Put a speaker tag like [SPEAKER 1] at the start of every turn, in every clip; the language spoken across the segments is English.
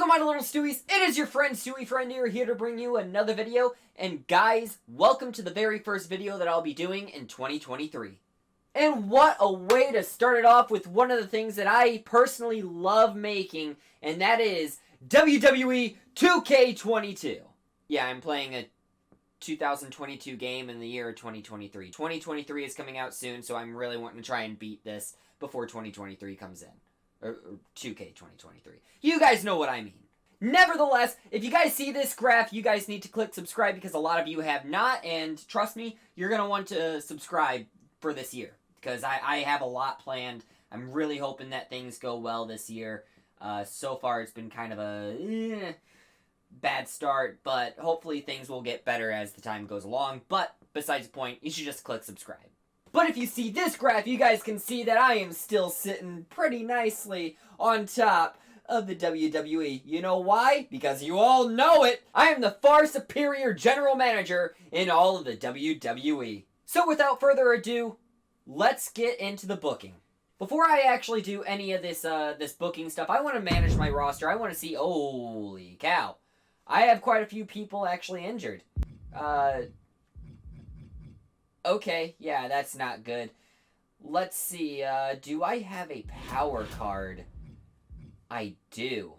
[SPEAKER 1] Welcome, my little Stewies. It is your friend StewieFriend here to bring you another video. And guys, welcome to the very first video that I'll be doing in 2023. And what a way to start it off with one of the things that I personally love making, and that is WWE2K22. Yeah, I'm playing a 2022 game in the year 2023. 2023 is coming out soon, so I'm really wanting to try and beat this before 2023 comes in. Or 2K 2023. You guys know what I mean. Nevertheless, if you guys see this graph, you guys need to click subscribe because a lot of you have not, and trust me, you're going to want to subscribe for this year because I have a lot planned. I'm really hoping that things go well this year. So far, it's been kind of a bad start, but hopefully things will get better as the time goes along. But besides the point, you should just click subscribe. But if you see this graph, you guys can see that I am still sitting pretty nicely on top of the WWE. You know why? Because you all know it! I am the far superior general manager in all of the WWE. So without further ado, let's get into the booking. Before I actually do any of this this booking stuff, I want to manage my roster. I want to see, holy cow, I have quite a few people actually injured. Okay, yeah, that's not good. Let's see, do I have a power card? I do.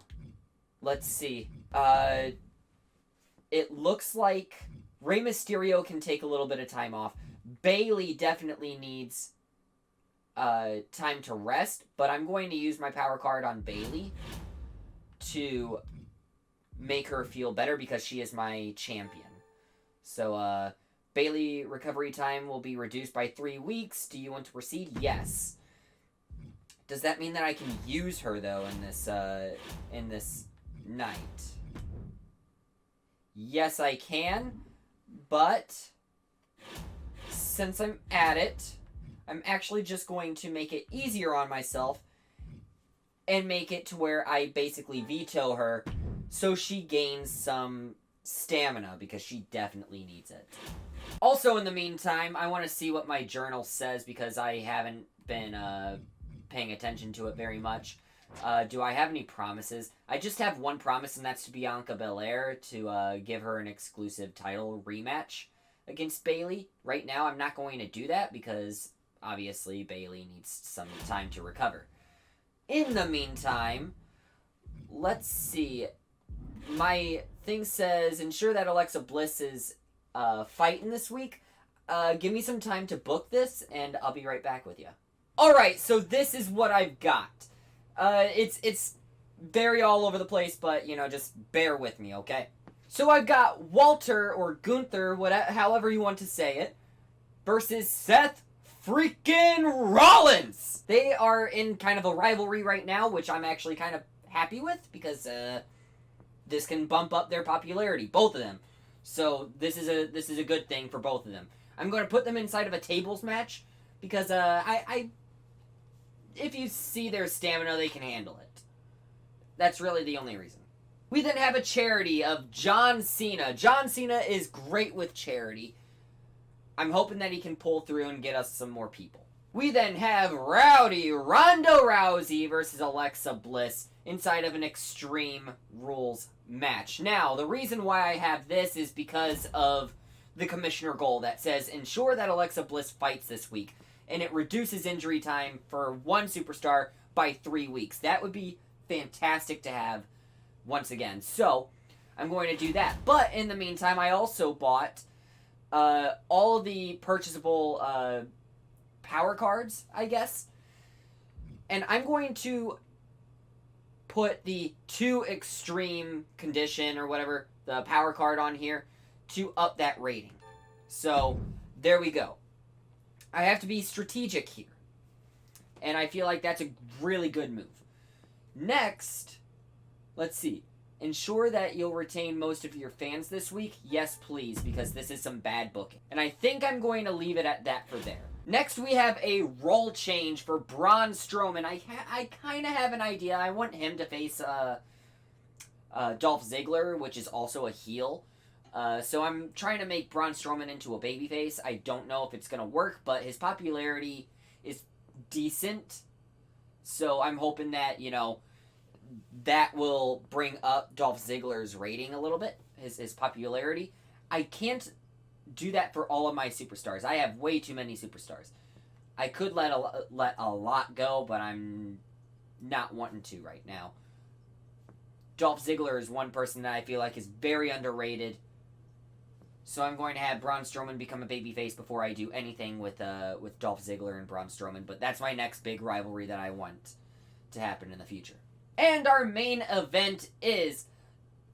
[SPEAKER 1] Let's see. It looks like Rey Mysterio can take a little bit of time off. Bayley definitely needs time to rest, but I'm going to use my power card on Bayley to make her feel better because she is my champion. So, Bayley recovery time will be reduced by 3 weeks. Do you want to proceed? Yes. Does that mean that I can use her though in this night? Yes, I can. But since I'm at it, I'm actually just going to make it easier on myself and make it to where I basically veto her so she gains some stamina because she definitely needs it. Also, in the meantime, I want to see what my journal says because I haven't been paying attention to it very much. Do I have any promises? I just have one promise, and that's to Bianca Belair to give her an exclusive title rematch against Bayley. Right now, I'm not going to do that because, obviously, Bayley needs some time to recover. In the meantime, let's see. My thing says, ensure that Alexa Bliss is fighting this week. Give me some time to book this, and I'll be right back with you. Alright, so this is what I've got. It's very all over the place, but, you know, just bear with me, okay? So I've got Walter, or Gunther, whatever, however you want to say it, versus Seth freaking Rollins! They are in kind of a rivalry right now, which I'm actually kind of happy with, because, this can bump up their popularity, both of them. So this is a good thing for both of them. I'm going to put them inside of a tables match because if you see their stamina, they can handle it. That's really the only reason. We then have a charity of John Cena. John Cena is great with charity. I'm hoping that he can pull through and get us some more people. We then have Rowdy Ronda Rousey versus Alexa Bliss inside of an Extreme Rules match. Now, the reason why I have this is because of the commissioner goal that says ensure that Alexa Bliss fights this week, and it reduces injury time for one superstar by 3 weeks. That would be fantastic to have once again. So, I'm going to do that. But in the meantime, I also bought all the purchasable power cards, I guess. And I'm going to put the 2 extreme condition or whatever, the power card on here to up that rating. So, there we go. I have to be strategic here. And I feel like that's a really good move. Next, let's see. Ensure that you'll retain most of your fans this week. Yes, please, because this is some bad booking. And I think I'm going to leave it at that for there. Next, we have a role change for Braun Strowman. I kind of have an idea. I want him to face Dolph Ziggler, which is also a heel. So I'm trying to make Braun Strowman into a babyface. I don't know if it's going to work, but his popularity is decent. So I'm hoping that, you know, that will bring up Dolph Ziggler's rating a little bit, his popularity. I can't do that for all of my superstars. I have way too many superstars. I could let a lot go, but I'm not wanting to right now. Dolph Ziggler is one person that I feel like is very underrated. So I'm going to have Braun Strowman become a babyface before I do anything with Dolph Ziggler and Braun Strowman. But that's my next big rivalry that I want to happen in the future. And our main event is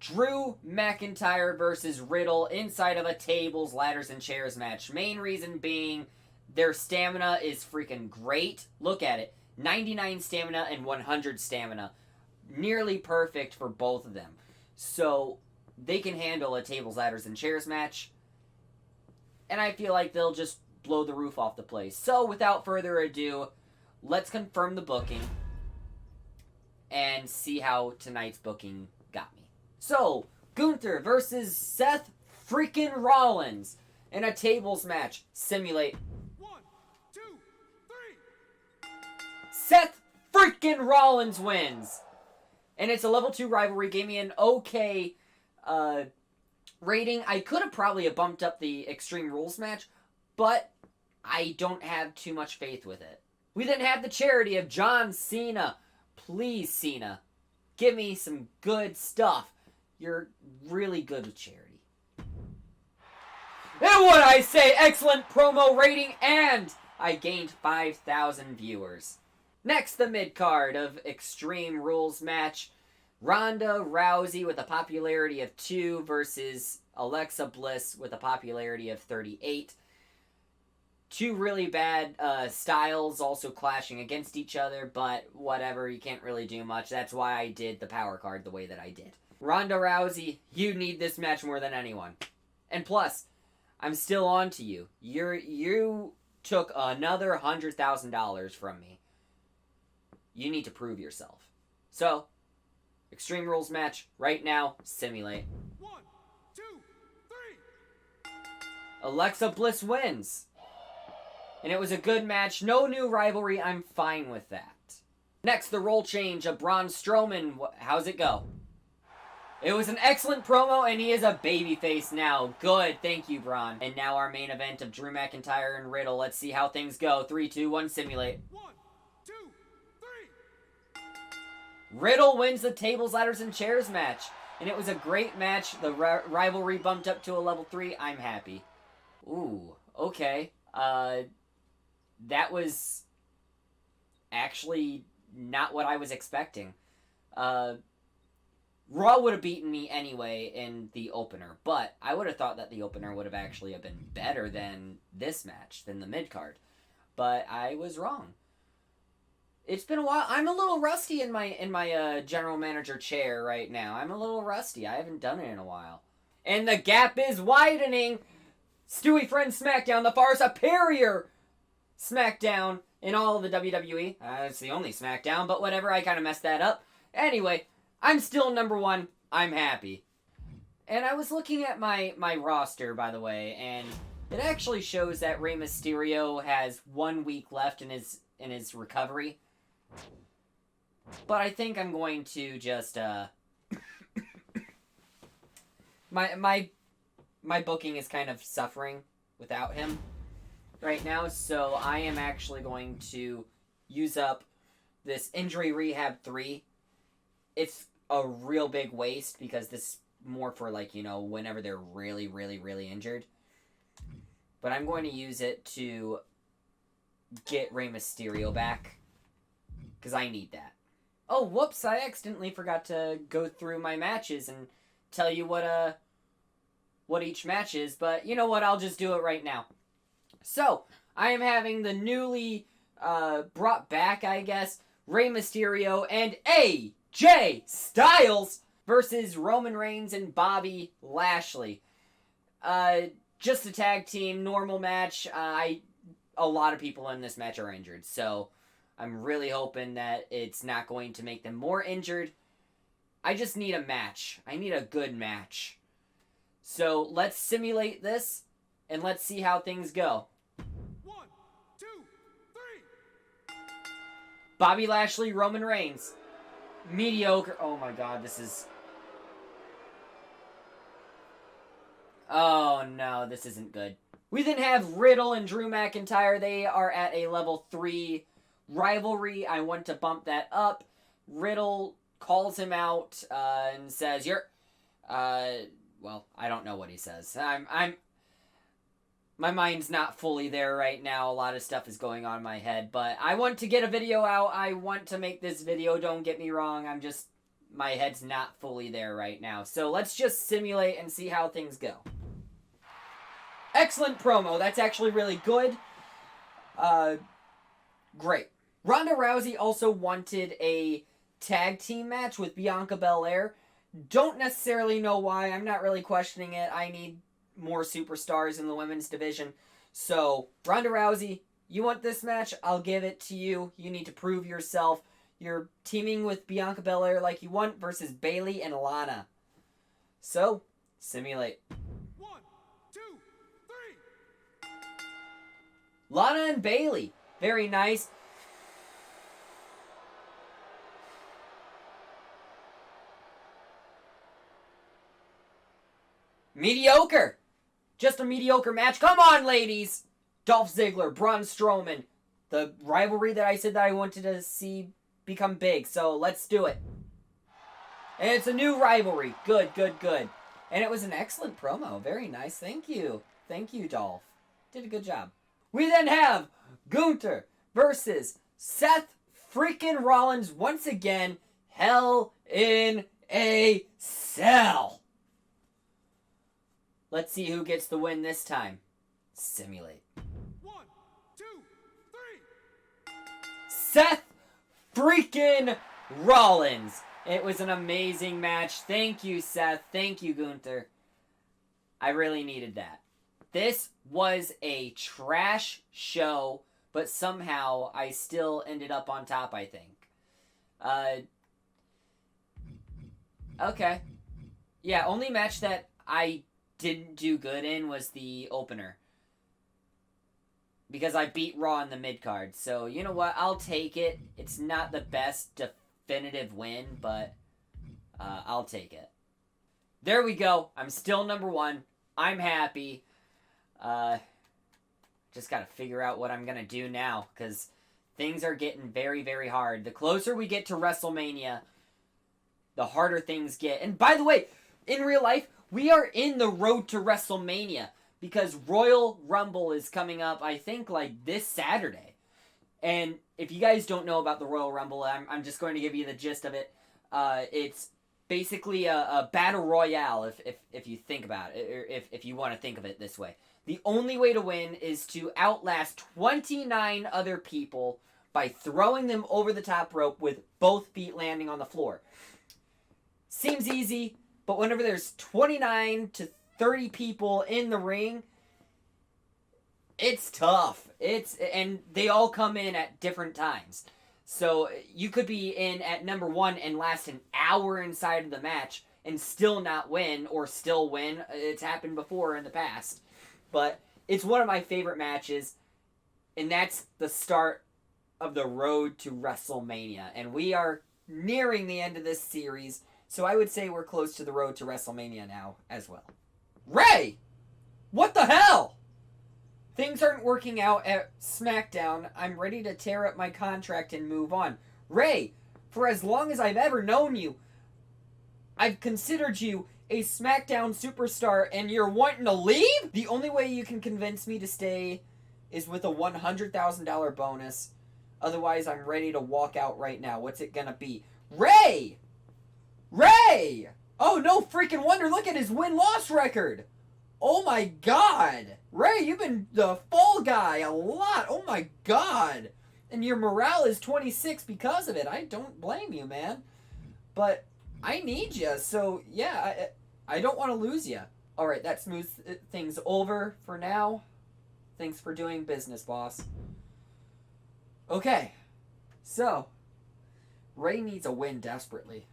[SPEAKER 1] Drew McIntyre versus Riddle inside of a tables, ladders, and chairs match. Main reason being their stamina is freaking great. Look at it. 99 stamina and 100 stamina. Nearly perfect for both of them. So they can handle a tables, ladders, and chairs match. And I feel like they'll just blow the roof off the place. So without further ado, let's confirm the booking and see how tonight's booking got me. So, Gunther versus Seth freaking Rollins in a tables match. Simulate.
[SPEAKER 2] 1, 2, 3.
[SPEAKER 1] Seth freaking Rollins wins. And it's a level 2 rivalry. Gave me an okay rating. I could have probably bumped up the Extreme Rules match, but I don't have too much faith with it. We then have the charity of John Cena. Please, Cena, give me some good stuff. You're really good with charity. And what I say, excellent promo rating, and I gained 5,000 viewers. Next, the mid-card of Extreme Rules match. Ronda Rousey with a popularity of 2 versus Alexa Bliss with a popularity of 38. Two really bad styles also clashing against each other, but whatever, you can't really do much. That's why I did the power card the way that I did. Ronda Rousey, you need this match more than anyone. And plus, I'm still on to you. You took another $100,000 from me. You need to prove yourself. So, Extreme Rules match right now, simulate.
[SPEAKER 2] 1, 2, 3.
[SPEAKER 1] Alexa Bliss wins. And it was a good match. No new rivalry. I'm fine with that. Next, the role change of Braun Strowman. How's it go? It was an excellent promo, and he is a babyface now. Good. Thank you, Braun. And now our main event of Drew McIntyre and Riddle. Let's see how things go. 3, 2, 1, simulate.
[SPEAKER 2] 1, 2, 3.
[SPEAKER 1] Riddle wins the tables, ladders, and chairs match. And it was a great match. The rivalry bumped up to a level 3. I'm happy. Ooh, okay. That was actually not what I was expecting. Raw would have beaten me anyway in the opener, but I would have thought that the opener would have actually been better than this match, than the mid-card. But I was wrong. It's been a while. I'm a little rusty in my general manager chair right now. I'm a little rusty. I haven't done it in a while. And the gap is widening. StewieFriend SmackDown, the far superior SmackDown in all of the WWE. It's the only SmackDown, but whatever, I kind of messed that up. Anyway, I'm still number 1. I'm happy. And I was looking at my roster, by the way, and it actually shows that Rey Mysterio has 1 week left in his recovery. But I think I'm going to just, my booking is kind of suffering without him right now, so I am actually going to use up this Injury Rehab 3. It's a real big waste because this is more for, like, you know, whenever they're really, really, really injured. But I'm going to use it to get Rey Mysterio back because I need that. Oh, whoops, I accidentally forgot to go through my matches and tell you what each match is, but you know what, I'll just do it right now. So, I am having the newly brought back, I guess, Rey Mysterio and AJ Styles versus Roman Reigns and Bobby Lashley. Just a tag team, normal match. A lot of people in this match are injured, so I'm really hoping that it's not going to make them more injured. I just need a match. I need a good match. So let's simulate this, and let's see how things go.
[SPEAKER 2] 1, 2, 3.
[SPEAKER 1] Bobby Lashley, Roman Reigns. Mediocre. Oh my god, this is... Oh no, this isn't good. We then have Riddle and Drew McIntyre. They are at a level 3 rivalry. I want to bump that up. Riddle calls him out and says, "You're..." well, I don't know what he says. My mind's not fully there right now. A lot of stuff is going on in my head, but I want to get a video out. I want to make this video. Don't get me wrong. My head's not fully there right now. So let's just simulate and see how things go. Excellent promo. That's actually really good. Great. Ronda Rousey also wanted a tag team match with Bianca Belair. Don't necessarily know why. I'm not really questioning it. I need more superstars in the women's division. So, Ronda Rousey, you want this match? I'll give it to you. You need to prove yourself. You're teaming with Bianca Belair like you want versus Bayley and Lana. So, simulate.
[SPEAKER 2] 1, 2, 3.
[SPEAKER 1] Lana and Bayley. Very nice. Mediocre. Just a mediocre match. Come on, ladies. Dolph Ziggler, Braun Strowman. The rivalry that I said that I wanted to see become big. So let's do it. And it's a new rivalry. Good, good, good. And it was an excellent promo. Very nice. Thank you. Thank you, Dolph. Did a good job. We then have Gunther versus Seth freaking Rollins once again. Hell in a Cell. Let's see who gets the win this time. Simulate.
[SPEAKER 2] 1, 2, 3.
[SPEAKER 1] Seth freaking Rollins. It was an amazing match. Thank you, Seth. Thank you, Gunther. I really needed that. This was a trash show, but somehow I still ended up on top, I think. Okay. Yeah, only match that I didn't do good in was the opener. Because I beat Raw in the mid-card. So, you know what? I'll take it. It's not the best definitive win, but I'll take it. There we go. I'm still number 1. I'm happy. Just gotta figure out what I'm gonna do now, because things are getting very, very hard. The closer we get to WrestleMania, the harder things get. And by the way, in real life, we are in the road to WrestleMania, because Royal Rumble is coming up, I think, like, this Saturday. And if you guys don't know about the Royal Rumble, I'm just going to give you the gist of it. It's basically a battle royale, if you think about it, or if you want to think of it this way. The only way to win is to outlast 29 other people by throwing them over the top rope with both feet landing on the floor. Seems easy, but whenever there's 29 to 30 people in the ring, it's tough. And they all come in at different times. So you could be in at number 1 and last an hour inside of the match and still not win, or still win. It's happened before in the past. But it's one of my favorite matches, and that's the start of the road to WrestleMania. And we are nearing the end of this series, so I would say we're close to the road to WrestleMania now as well. Ray! What the hell? Things aren't working out at SmackDown. I'm ready to tear up my contract and move on. Ray, for as long as I've ever known you, I've considered you a SmackDown superstar, and you're wanting to leave? The only way you can convince me to stay is with a $100,000 bonus. Otherwise, I'm ready to walk out right now. What's it gonna be? Ray! Ray! Oh, no freaking wonder. Look at his win-loss record. Oh my god. Ray, you've been the fall guy a lot. Oh my god. And your morale is 26 because of it. I don't blame you, man. But I need you, so yeah, I don't want to lose you. Alright, that smooths things over for now. Thanks for doing business, boss. Okay, so Ray needs a win desperately.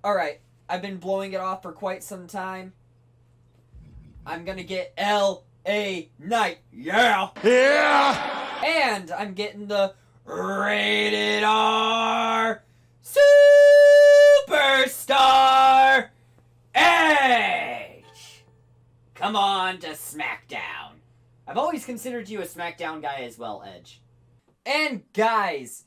[SPEAKER 1] Alright, I've been blowing it off for quite some time. I'm gonna get L.A. Knight. Yeah! Yeah! And I'm getting the Rated R. Superstar Edge! Come on to SmackDown. I've always considered you a SmackDown guy as well, Edge. And guys,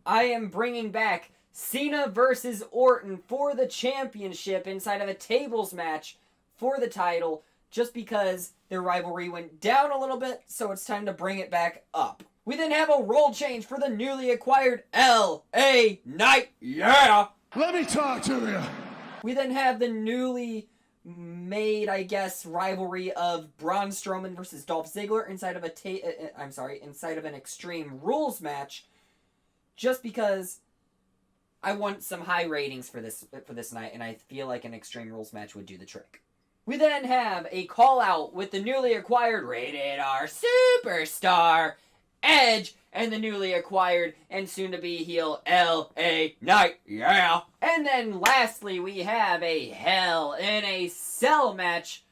[SPEAKER 1] I am bringing back Cena versus Orton for the championship inside of a tables match for the title, just because their rivalry went down a little bit, so it's time to bring it back up. We then have a role change for the newly acquired LA Knight. Yeah!
[SPEAKER 2] Let me talk to you.
[SPEAKER 1] We then have the newly made, I guess, rivalry of Braun Strowman versus Dolph Ziggler inside of inside of an Extreme Rules match, just because I want some high ratings for this night, and I feel like an Extreme Rules match would do the trick. We then have a call out with the newly acquired Rated R Superstar Edge and the newly acquired and soon to be heel LA Knight. Yeah. And then lastly, we have a Hell in a Cell match,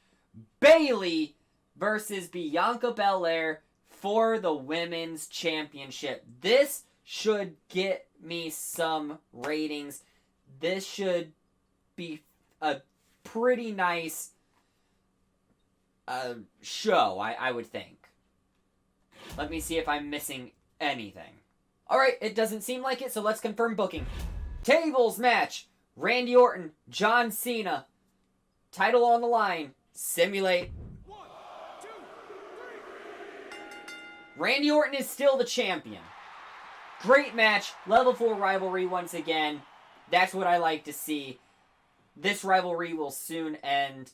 [SPEAKER 1] Bayley versus Bianca Belair for the Women's Championship. This should get me some ratings. This should be a pretty nice show, I would think. Let me see if I'm missing anything. Alright, it doesn't seem like it, so let's confirm booking. Tables match. Randy Orton, John Cena. Title on the line. Simulate.
[SPEAKER 2] 1, 2, 3.
[SPEAKER 1] Randy Orton is still the champion. Great match. Level 4 rivalry once again. That's what I like to see. This rivalry will soon end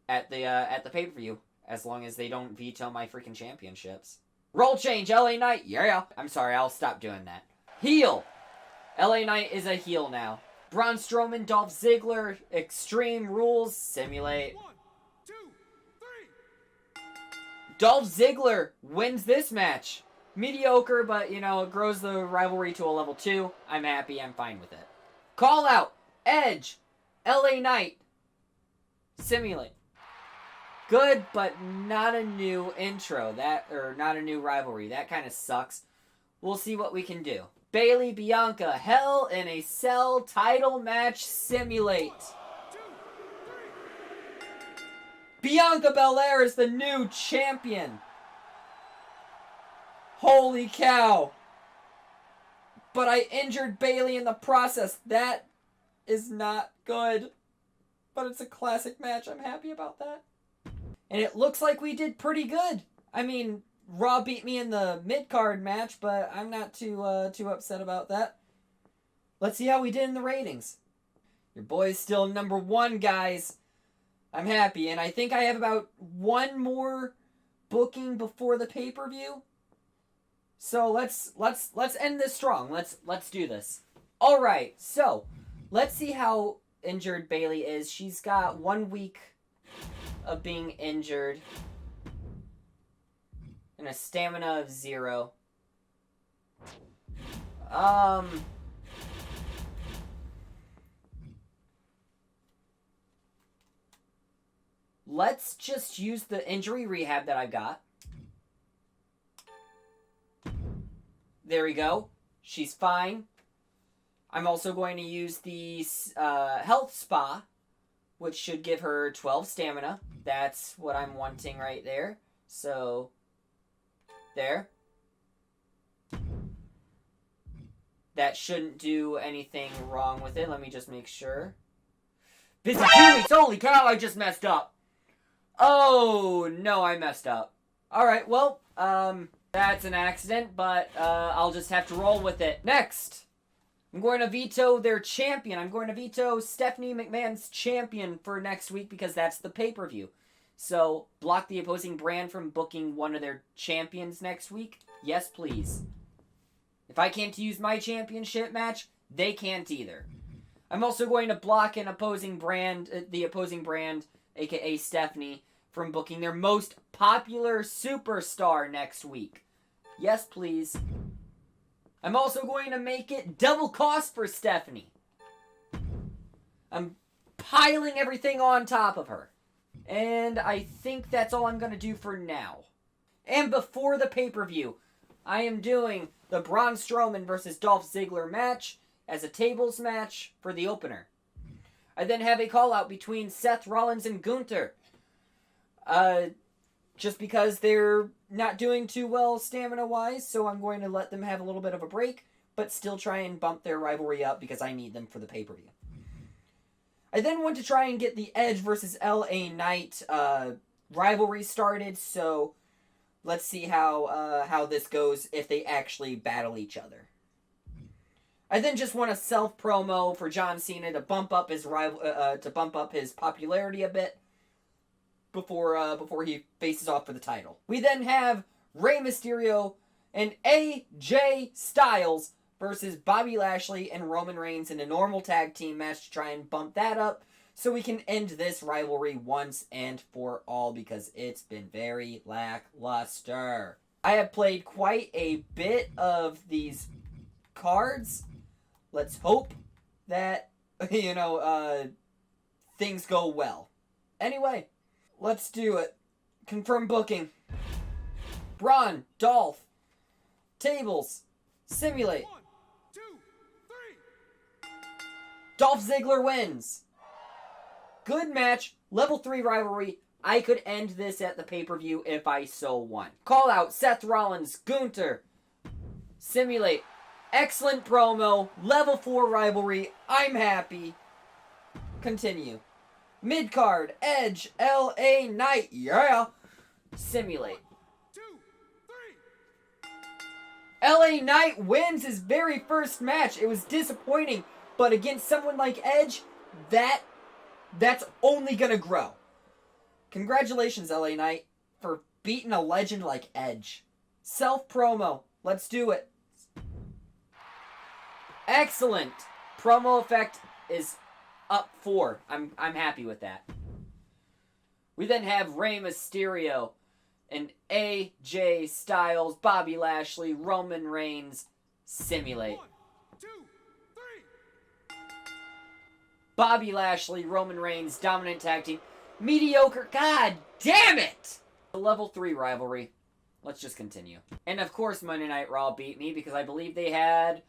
[SPEAKER 1] at the pay-per-view, as long as they don't veto my freaking championships. Role change, LA Knight. Yeah. I'm sorry, I'll stop doing that. Heel. LA Knight is a heel now. Braun Strowman, Dolph Ziggler, Extreme Rules, Simulate.
[SPEAKER 2] 1, 2, 3.
[SPEAKER 1] Dolph Ziggler wins this match. Mediocre, but, it grows the rivalry to a level 2. I'm happy, I'm fine with it. Call out. Edge. LA Knight. Simulate. Good, but not a new intro. Not a new rivalry. That kind of sucks. We'll see what we can do. Bayley, Bianca, Hell in a Cell title match. Simulate.
[SPEAKER 2] 1, 2, 3.
[SPEAKER 1] Bianca Belair is the new champion. Holy cow. But I injured Bayley in the process. That is not good. But it's a classic match. I'm happy about that. And it looks like we did pretty good. I mean, Raw beat me in the mid-card match, but I'm not too upset about that. Let's see how we did in the ratings. Your boy's still number 1, guys. I'm happy, and I think I have about one more booking before the pay-per-view. So let's end this strong. Let's do this. All right. So, let's see how injured Bayley is. She's got 1 week of being injured and a stamina of 0. Let's just use the injury rehab that I got. There we go. She's fine. I'm also going to use the health spa, which should give her 12 stamina. That's what I'm wanting right there. So, there. That shouldn't do anything wrong with it. Let me just make sure. Busy 2 weeks! Holy cow, I just messed up! Oh, no, I messed up. Alright, well, that's an accident, but I'll just have to roll with it. Next! I'm going to veto their champion. I'm going to veto Stephanie McMahon's champion for next week because that's the pay-per-view. So, block the opposing brand from booking one of their champions next week? Yes, please. If I can't use my championship match, they can't either. I'm also going to block an opposing brand, the opposing brand, aka Stephanie, from booking their most popular superstar next week. Yes, please. I'm also going to make it double cost for Stephanie. I'm piling everything on top of her. And I think that's all I'm going to do for now. And before the pay-per-view, I am doing the Braun Strowman versus Dolph Ziggler match, as a tables match for the opener. I then have a call-out between Seth Rollins and Gunther. Just because they're not doing too well stamina-wise, so I'm going to let them have a little bit of a break, but still try and bump their rivalry up because I need them for the pay-per-view. I then want to try and get the Edge versus LA Knight rivalry started, so let's see how this goes if they actually battle each other. I then just want a self-promo for John Cena to bump up his popularity a bit before he faces off for the title. We then have Rey Mysterio and AJ Styles versus Bobby Lashley and Roman Reigns in a normal tag team match to try and bump that up so we can end this rivalry once and for all because it's been very lackluster. I have played quite a bit of these cards. Let's hope that, things go well. Anyway, let's do it. Confirm booking. Braun, Dolph. Tables. Simulate.
[SPEAKER 2] 1, 2, 3.
[SPEAKER 1] Dolph Ziggler wins. Good match. Level 3 rivalry. I could end this at the pay-per-view if I so want. Call out Seth Rollins, Gunther. Simulate. Excellent promo. Level 4 rivalry. I'm happy. Continue. Mid-card. Edge. LA Knight. Yeah. Simulate.
[SPEAKER 2] 2, 3.
[SPEAKER 1] LA Knight wins his very first match. It was disappointing, but against someone like Edge, that's only gonna grow. Congratulations, LA Knight, for beating a legend like Edge. Self-promo. Let's do it. Excellent. Promo effect is up 4. I'm happy with that. We then have Rey Mysterio and AJ Styles, Bobby Lashley, Roman Reigns. Simulate.
[SPEAKER 2] 1, 2, 3.
[SPEAKER 1] Bobby Lashley, Roman Reigns, dominant tag team. Mediocre. God damn it! The level 3 rivalry. Let's just continue. And of course Monday Night Raw beat me because I believe they had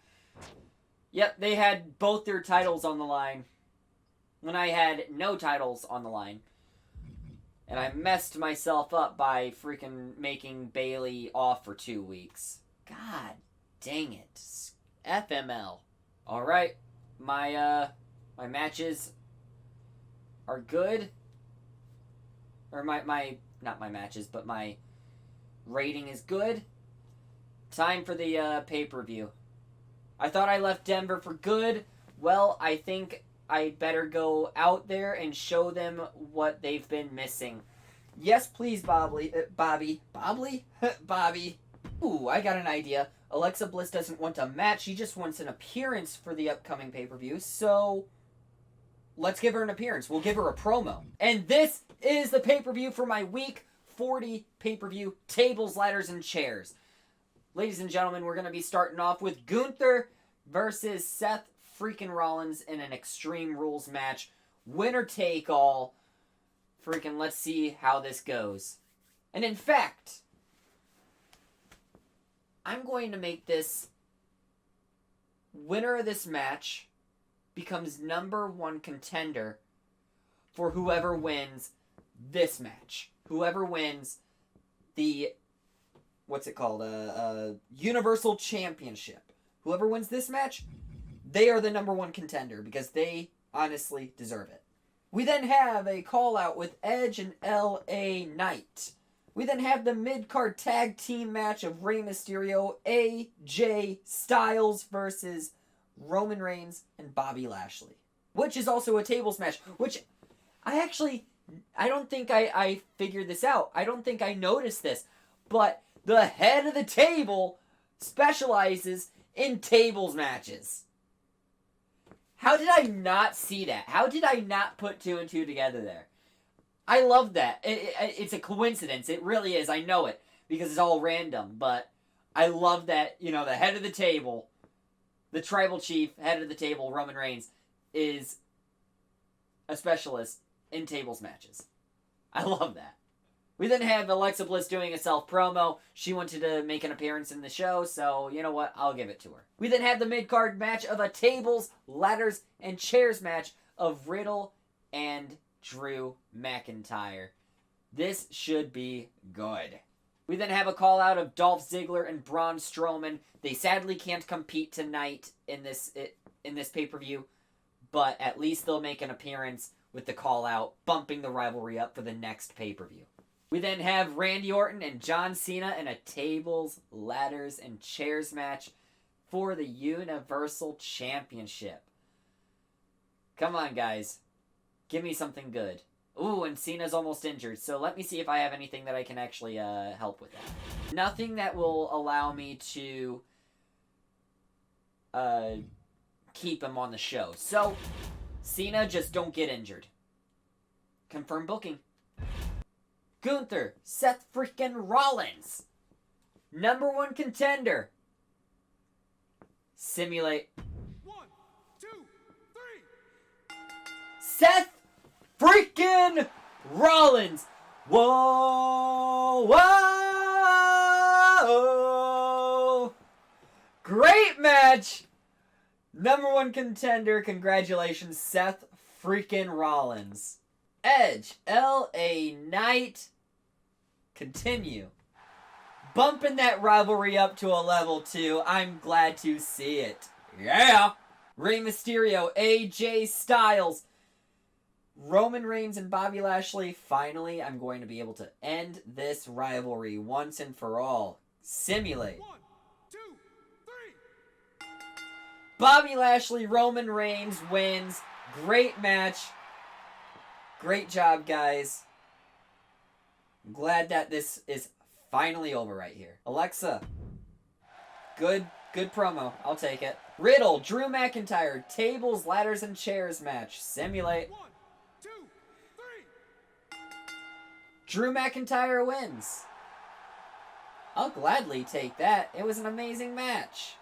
[SPEAKER 1] both their titles on the line when I had no titles on the line. And I messed myself up by freaking making Bayley off for 2 weeks. God dang it. FML. Alright. My matches are good. Or not my matches, but my rating is good. Time for the pay-per-view. I thought I left Denver for good. Well, I think I'd better go out there and show them what they've been missing. Yes, please, Bobby. Bobby? Bobby. Ooh, I got an idea. Alexa Bliss doesn't want a match. She just wants an appearance for the upcoming pay-per-view. So, let's give her an appearance. We'll give her a promo. And this is the pay-per-view for my week 40 pay-per-view tables, ladders, and chairs. Ladies and gentlemen, we're going to be starting off with Gunther versus Seth freaking Rollins in an Extreme Rules match. Winner take all. Freaking let's see how this goes. And in fact, I'm going to make this winner of this match becomes number 1 contender for whoever wins this match. Whoever wins the Universal Championship. Whoever wins this match, they are the number 1 contender because they honestly deserve it. We then have a call-out with Edge and LA Knight. We then have the mid-card tag team match of Rey Mysterio, AJ Styles versus Roman Reigns and Bobby Lashley. Which is also a tables match, which I don't think I figured this out. I don't think I noticed this. But the head of the table specializes in tables matches. How did I not see that? How did I not put 2 and 2 together there? I love that. It's a coincidence. It really is. I know it because it's all random. But I love that, the head of the table, the tribal chief, head of the table, Roman Reigns, is a specialist in tables matches. I love that. We then have Alexa Bliss doing a self-promo. She wanted to make an appearance in the show, so you know what? I'll give it to her. We then have the mid-card match of a tables, ladders, and chairs match of Riddle and Drew McIntyre. This should be good. We then have a call-out of Dolph Ziggler and Braun Strowman. They sadly can't compete tonight in this pay-per-view, but at least they'll make an appearance with the call-out, bumping the rivalry up for the next pay-per-view. We then have Randy Orton and John Cena in a tables, ladders, and chairs match for the Universal Championship. Come on, guys. Give me something good. Ooh, and Cena's almost injured, so let me see if I have anything that I can actually help with that. Nothing that will allow me to keep him on the show. So, Cena, just don't get injured. Confirm booking. Gunther, Seth freaking Rollins. #1 contender. Simulate.
[SPEAKER 2] 1, 2, 3.
[SPEAKER 1] Seth freaking Rollins. Whoa, whoa. Great match. #1 contender. Congratulations, Seth freaking Rollins. Edge, LA Knight. Continue. Bumping that rivalry up to a level 2. I'm glad to see it. Yeah. Rey Mysterio, AJ Styles, Roman Reigns, and Bobby Lashley. Finally, I'm going to be able to end this rivalry once and for all. Simulate.
[SPEAKER 2] 1, 2, 3.
[SPEAKER 1] Bobby Lashley, Roman Reigns wins. Great match. Great job, guys. I'm glad that this is finally over right here. Alexa, good promo. I'll take it. Riddle, Drew McIntyre, tables, ladders, and chairs match. Simulate.
[SPEAKER 2] 1, 2, 3.
[SPEAKER 1] Drew McIntyre wins. I'll gladly take that. It was an amazing match.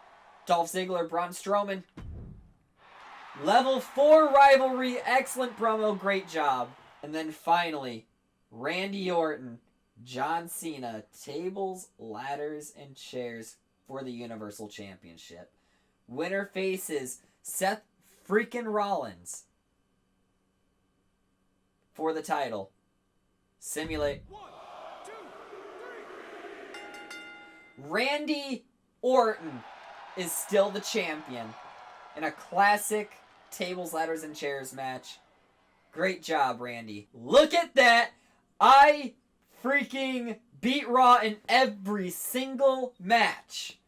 [SPEAKER 1] Dolph Ziggler, Braun Strowman. Level 4 rivalry. Excellent promo. Great job. And then finally, Randy Orton, John Cena, tables, ladders, and chairs for the Universal Championship. Winner faces Seth freaking Rollins for the title. Simulate.
[SPEAKER 2] 1, 2, 3.
[SPEAKER 1] Randy Orton is still the champion in a classic tables, ladders, and chairs match. Great job, Randy. Look at that. I freaking beat Raw in every single match.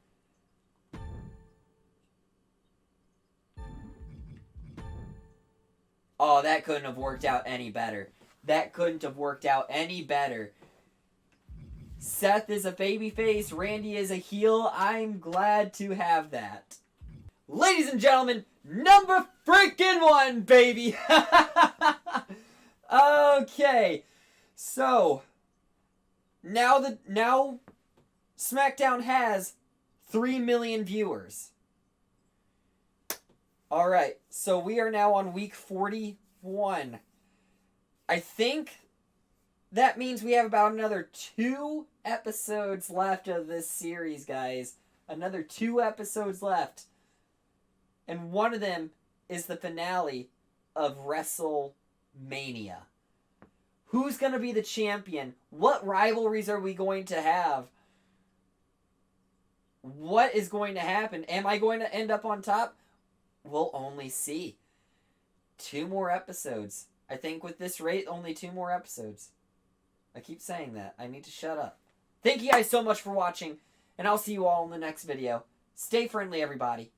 [SPEAKER 1] Oh, that couldn't have worked out any better. That couldn't have worked out any better. Seth is a babyface. Randy is a heel. I'm glad to have that. Ladies and gentlemen, #1, baby. Okay. So, now SmackDown has 3 million viewers. All right. So we are now on week 41. I think that means we have about another 2 episodes left of this series, guys. Another 2 episodes left. And one of them is the finale of WrestleMania. Who's going to be the champion? What rivalries are we going to have? What is going to happen? Am I going to end up on top? We'll only see. 2 more episodes. I think with this rate, only 2 more episodes. I keep saying that. I need to shut up. Thank you guys so much for watching, and I'll see you all in the next video. Stay friendly, everybody.